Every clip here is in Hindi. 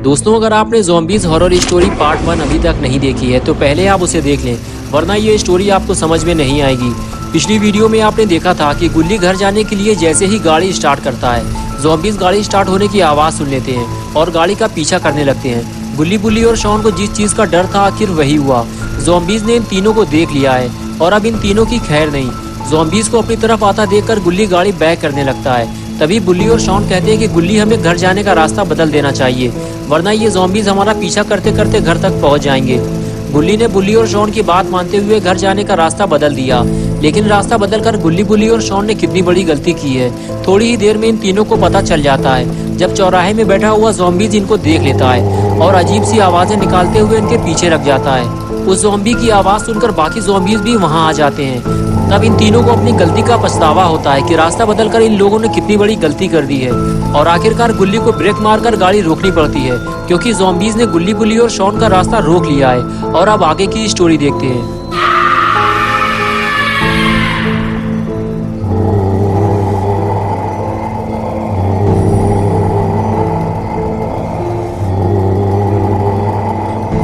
दोस्तों, अगर आपने ज़ॉम्बीज़ हॉरर स्टोरी पार्ट 1 अभी तक नहीं देखी है तो पहले आप उसे देख लें, वरना ये स्टोरी आपको समझ में नहीं आएगी। पिछली वीडियो में आपने देखा था कि गुल्ली घर जाने के लिए जैसे ही गाड़ी स्टार्ट करता है, ज़ॉम्बीज़ गाड़ी स्टार्ट होने की आवाज़ सुन लेते हैं और गाड़ी का पीछा करने लगते हैं। गुल्ली, बुल्ली और शॉन को जिस चीज़ का डर था आखिर वही हुआ। ज़ॉम्बीज़ ने इन तीनों को देख लिया है और अब इन तीनों की खैर नहीं। ज़ॉम्बीज़ को अपनी तरफ आता देखकर गुल्ली गाड़ी बैक करने लगता है। तभी बुल्ली और शॉन कहते हैं कि गुल्ली, हमें घर जाने का रास्ता बदल देना चाहिए, वरना ये ज़ॉम्बीज़ हमारा पीछा करते करते घर तक पहुंच जाएंगे। गुल्ली ने बुल्ली और शॉन की बात मानते हुए घर जाने का रास्ता बदल दिया, लेकिन रास्ता बदलकर गुल्ली, बुल्ली और शॉन ने कितनी बड़ी गलती की है थोड़ी ही देर में इन तीनों को पता चल जाता है, जब चौराहे में बैठा हुआ ज़ॉम्बीज़ इनको देख लेता है और अजीब सी आवाज़ें निकालते हुए इनके पीछे रख जाता है। उस ज़ॉम्बी की आवाज़ सुनकर बाकी ज़ॉम्बीज़ भी वहाँ आ जाते हैं। तब इन तीनों को अपनी गलती का पछतावा होता है कि रास्ता बदलकर इन लोगों ने कितनी बड़ी गलती कर दी है, और आखिरकार गुल्ली को ब्रेक मारकर गाड़ी रोकनी पड़ती है, क्योंकि ज़ॉम्बीज़ ने गुल्ली, बुल्ली और शॉन का रास्ता रोक लिया है। और अब आगे की स्टोरी देखते हैं।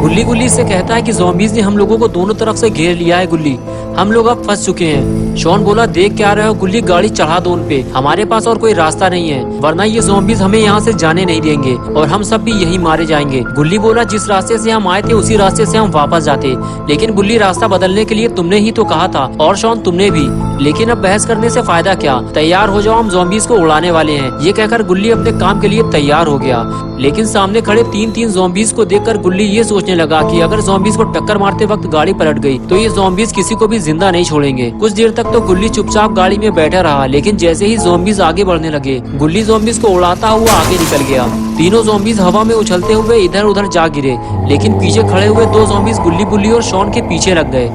गुल्ली गुल्ली से कहता है कि ज़ॉम्बीज़ ने हम लोगों को दोनों तरफ से घेर लिया है गुल्ली, हम लोग अब फंस चुके हैं। शॉन बोला, देख क्या रहे हो गुल्ली, गाड़ी चढ़ा दो उन पे, हमारे पास और कोई रास्ता नहीं है, वरना ये ज़ॉम्बीज़ हमें यहाँ से जाने नहीं देंगे और हम सब भी यही मारे जाएंगे। गुल्ली बोला, जिस रास्ते से हम आए थे उसी रास्ते से हम वापस जाते, लेकिन बुल्ली रास्ता बदलने के लिए तुमने ही तो कहा था, और शॉन तुमने भी, लेकिन अब बहस करने से फायदा क्या, तैयार हो जाओ, हम ज़ॉम्बीज़ को उड़ाने वाले हैं। ये कहकर गुल्ली अपने काम के लिए तैयार हो गया, लेकिन सामने खड़े तीन ज़ॉम्बीज़ को देखकर गुल्ली ये सोचने लगा कि अगर ज़ॉम्बीज़ को टक्कर मारते वक्त गाड़ी पलट गई तो ये ज़ॉम्बीज़ किसी को भी जिंदा नहीं छोड़ेंगे। कुछ देर तक तो गुल्ली चुपचाप गाड़ी में बैठा रहा, लेकिन जैसे ही ज़ॉम्बीज़ आगे बढ़ने लगे, गुल्ली ज़ॉम्बीज़ को उड़ाता हुआ आगे निकल गया। तीनों ज़ॉम्बीज़ हवा में उछलते हुए इधर उधर जा गिरे, लेकिन पीछे खड़े हुए दो ज़ॉम्बीज़ गुल्ली, बुल्ली और शॉन के पीछे लग गए।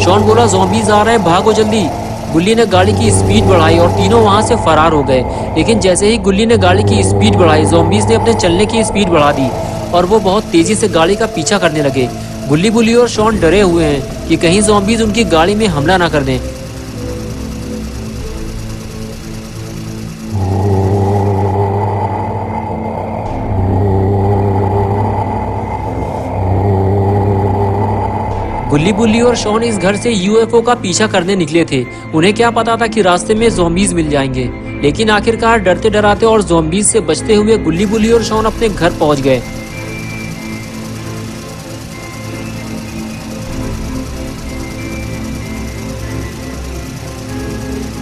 शॉन बोला, ज़ॉम्बीज़ आ रहे हैं, भागो जल्दी। गुल्ली ने गाड़ी की स्पीड बढ़ाई और तीनों वहां से फरार हो गए, लेकिन जैसे ही गुल्ली ने गाड़ी की स्पीड बढ़ाई, ज़ॉम्बीज़ ने अपने चलने की स्पीड बढ़ा दी और वो बहुत तेजी से गाड़ी का पीछा करने लगे। गुल्ली, बुल्ली और शॉन डरे हुए हैं कि कहीं ज़ॉम्बीज़ उनकी गाड़ी में हमला ना कर दें। गुल्ली, बुल्ली और शॉन इस घर से यूएफओ का पीछा करने निकले थे। उन्हें क्या पता था कि रास्ते में ज़ॉम्बीज़ मिल जाएंगे, लेकिन आखिरकार डरते डराते और ज़ॉम्बीज़ से बचते हुए गुल्ली, बुल्ली और शॉन अपने घर पहुंच गए।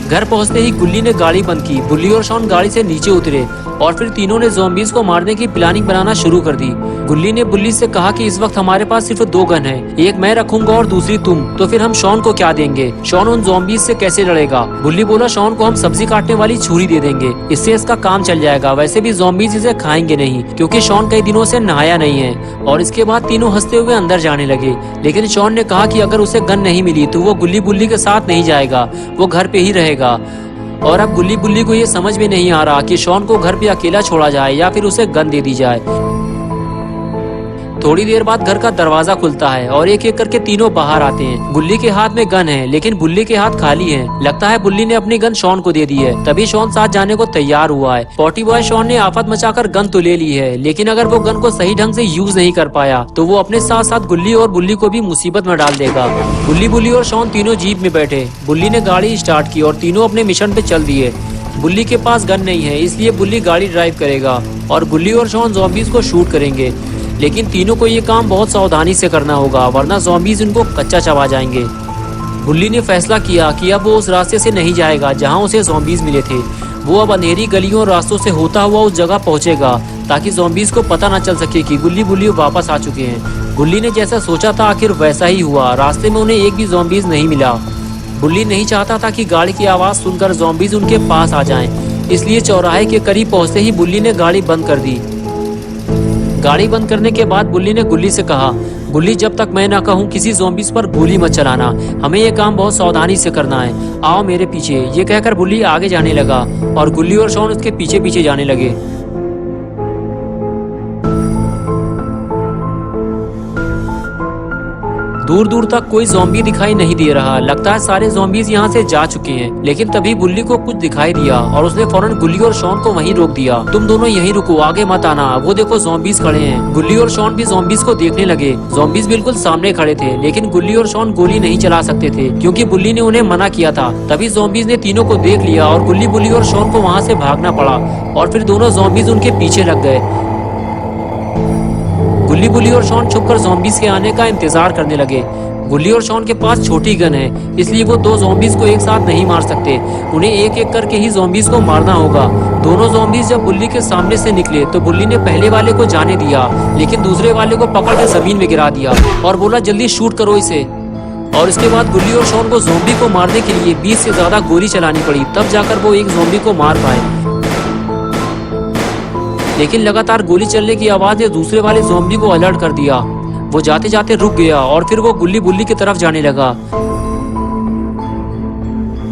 घर पहुंचते ही गुल्ली ने गाड़ी बंद की, बुल्ली और शॉन गाड़ी से नीचे उतरे और फिर तीनों ने ज़ॉम्बीज़ को मारने की प्लानिंग बनाना शुरू कर दी। गुल्ली ने बुल्ली से कहा कि इस वक्त हमारे पास सिर्फ 2 गन है, एक मैं रखूंगा और दूसरी तुम, तो फिर हम शॉन को क्या देंगे, शॉन उन ज़ॉम्बीज़ से कैसे लड़ेगा। बुल्ली बोला, शॉन को हम सब्जी काटने वाली छुरी दे देंगे, इससे इसका काम चल जाएगा, वैसे भी ज़ॉम्बीज़ इसे खाएंगे नहीं क्योंकि शॉन कई दिनों से नहाया नहीं है। और इसके बाद तीनों हंसते हुए अंदर जाने लगे, लेकिन शॉन ने कहा कि अगर उसे गन नहीं मिली तो वो गुल्ली, बुल्ली के साथ नहीं जाएगा, वो घर पे ही रहेगा। और अब गुल्ली, बुल्ली को ये समझ में नहीं आ रहा कि शॉन को घर पे अकेला छोड़ा जाए या फिर उसे गन दे दी जाए। थोड़ी देर बाद घर का दरवाजा खुलता है और एक एक करके तीनों बाहर आते हैं। गुल्ली के हाथ में गन है, लेकिन बुल्ली के हाथ खाली हैं। लगता है बुल्ली ने अपनी गन शॉन को दे दी है, तभी शॉन साथ जाने को तैयार हुआ है। पॉटी बॉय शॉन ने आफत मचाकर गन तो ले ली है, लेकिन अगर वो गन को सही ढंग से यूज नहीं कर पाया तो वो अपने साथ साथ गुल्ली और बुल्ली को भी मुसीबत में डाल देगा। गुल्ली, बुल्ली और शॉन तीनों जीप में बैठे। बुल्ली ने गाड़ी स्टार्ट की और तीनों अपने मिशन पे चल दिए। बुल्ली के पास गन नहीं है, इसलिए बुल्ली गाड़ी ड्राइव करेगा और गुल्ली और शॉन ज़ॉम्बीज़ को शूट करेंगे, लेकिन तीनों को ये काम बहुत सावधानी से करना होगा, वरना ज़ॉम्बीज़ इनको कच्चा चबा जाएंगे। बुल्ली ने फैसला किया कि अब वो उस रास्ते से नहीं जाएगा जहां उसे ज़ॉम्बीज़ मिले थे। वो अब अंधेरी गलियों और रास्तों से होता हुआ उस जगह पहुंचेगा ताकि ज़ॉम्बीज़ को पता न चल सके कि गुल्ली, बुल्ली वापस आ चुके हैं। गुल्ली ने जैसा सोचा था आखिर वैसा ही हुआ, रास्ते में उन्हें एक भी ज़ॉम्बीज़ नहीं मिला। बुल्ली नहीं चाहता था कि गाड़ी की आवाज़ सुनकर ज़ॉम्बीज़ उनके पास आ जाएं, इसलिए चौराहे के करीब पहुंचते ही बुल्ली ने गाड़ी बंद कर दी। गाड़ी बंद करने के बाद बुल्ली ने गुल्ली से कहा, गुल्ली, जब तक मैं ना कहूँ किसी ज़ॉम्बीज़ पर गोली मत चलाना, हमें ये काम बहुत सावधानी से करना है, आओ मेरे पीछे। ये कहकर बुल्ली आगे जाने लगा और गुल्ली और शॉन उसके पीछे पीछे जाने लगे। दूर दूर तक कोई ज़ॉम्बी दिखाई नहीं दे रहा। लगता है सारे ज़ॉम्बीज यहाँ से जा चुके हैं। लेकिन तभी बुल्ली को कुछ दिखाई दिया और उसने फौरन गुल्ली और शॉन को वहीं रोक दिया। तुम दोनों यहीं रुको, आगे मत आना, वो देखो ज़ॉम्बीज खड़े हैं। गुल्ली और शॉन भी ज़ॉम्बीज को देखने लगे। ज़ॉम्बीज बिल्कुल सामने खड़े थे, लेकिन गुल्ली और शॉन गोली नहीं चला सकते थे क्योंकि बुल्ली ने उन्हें मना किया था। तभी ज़ॉम्बीज ने तीनों को देख लिया और बुल्ली और शॉन को वहाँ से भागना पड़ा और फिर दोनों ज़ॉम्बीज उनके पीछे लग गए। गुल्ली और शॉन छुपकर ज़ॉम्बीज के आने का इंतजार करने लगे। गुल्ली और शॉन के पास छोटी गन है, इसलिए वो दो ज़ॉम्बीज को एक साथ नहीं मार सकते। उन्हें एक एक करके ही ज़ॉम्बीज को मारना होगा। दोनों ज़ॉम्बीज जब बुल्ली के सामने से निकले तो बुल्ली ने पहले वाले को जाने दिया, लेकिन दूसरे वाले को पकड़ के जमीन में गिरा दिया और बोला जल्दी शूट करो इसे। और इसके बाद गुल्ली और शॉन को ज़ॉम्बी को मारने के लिए 20 से ज्यादा गोली चलानी पड़ी, तब जाकर वो एक ज़ॉम्बी को मार पाए। लेकिन लगातार गोली चलने की आवाज ने दूसरे वाले ज़ॉम्बी को अलर्ट कर दिया। वो जाते जाते रुक गया और फिर वो बुल्ली की तरफ जाने लगा।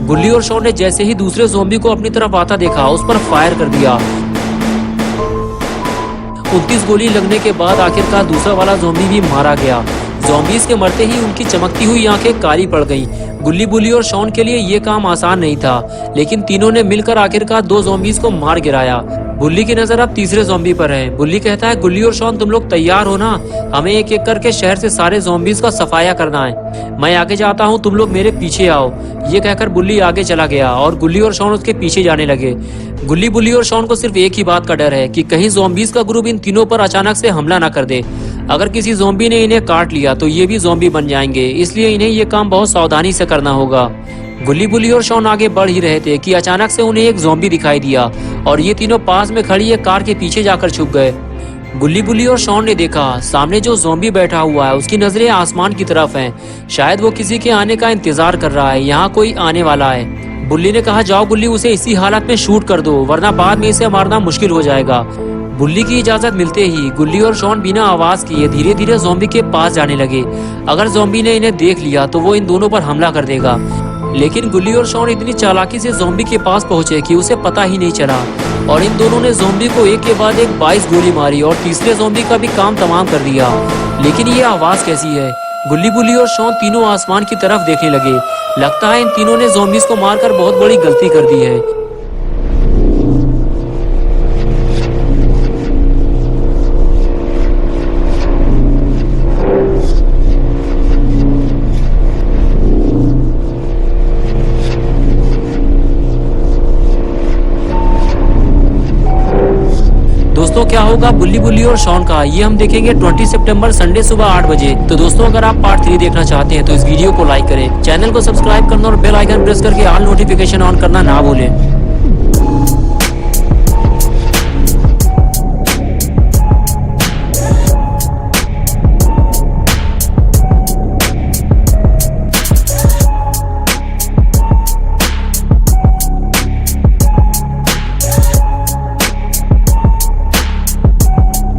बुल्ली और शॉन ने जैसे ही दूसरे ज़ॉम्बी को अपनी तरफ आता देखा, उस पर फायर कर दिया। 29 गोली लगने के बाद आखिरकार दूसरा वाला ज़ॉम्बी भी मारा गया। ज़ॉम्बीज के मरते ही उनकी चमकती हुई आंखें काली पड़ गईं। बुल्ली और शॉन के लिए ये काम आसान नहीं था, लेकिन तीनों ने मिलकर आखिरकार दो ज़ॉम्बीज को मार गिराया। बुल्ली की नजर अब तीसरे ज़ॉम्बी पर है। बुल्ली कहता है गुल्ली और शॉन तुम लोग तैयार हो ना? हमें एक एक करके शहर से सारे ज़ॉम्बीज का सफाया करना है। मैं आगे जाता हूँ, तुम लोग मेरे पीछे आओ। ये कहकर बुल्ली आगे चला गया और गुल्ली और शॉन उसके पीछे जाने लगे। बुल्ली और शॉन को सिर्फ एक ही बात का डर है कि कहीं ज़ॉम्बीज का ग्रुप इन तीनों पर अचानक से हमला न कर दे। अगर किसी ज़ॉम्बी ने इन्हें काट लिया तो ये भी ज़ॉम्बी बन जाएंगे, इसलिए इन्हें ये काम बहुत सावधानी से करना होगा। बुल्ली और शॉन आगे बढ़ ही रहे थे कि अचानक से उन्हें एक ज़ॉम्बी दिखाई दिया और ये तीनों पास में खड़ी एक कार के पीछे जाकर छुप गए। बुल्ली और शॉन ने देखा सामने जो ज़ॉम्बी बैठा हुआ है उसकी नजरें आसमान की तरफ हैं। शायद वो किसी के आने का इंतजार कर रहा है, यहाँ कोई आने वाला है। बुल्ली ने कहा जाओ गुल्ली, उसे इसी हालत में शूट कर दो, वरना बाद में इसे मारना मुश्किल हो जाएगा। बुल्ली की इजाजत मिलते ही गुल्ली और शॉन बिना आवाज किए धीरे धीरे ज़ॉम्बी के पास जाने लगे। अगर ज़ॉम्बी ने इन्हें देख लिया तो वो इन दोनों पर हमला कर देगा। लेकिन गुल्ली और शॉन इतनी चालाकी से ज़ॉम्बी के पास पहुंचे कि उसे पता ही नहीं चला और इन दोनों ने ज़ॉम्बी को एक के बाद एक 22 गोली मारी और तीसरे ज़ॉम्बी का भी काम तमाम कर दिया। लेकिन ये आवाज कैसी है? गुल्ली और शॉन तीनों आसमान की तरफ देखने लगे। लगता है इन तीनों ने ज़ॉम्बीज को मारकर बहुत बड़ी गलती कर दी है। दोस्तों क्या होगा बुल्ली और शॉन का, ये हम देखेंगे 20 सितंबर संडे सुबह 8 बजे। तो दोस्तों अगर आप पार्ट 3 देखना चाहते हैं तो इस वीडियो को लाइक करें, चैनल को सब्सक्राइब करना और बेल आइकन प्रेस करके ऑल नोटिफिकेशन ऑन करना ना भूलें।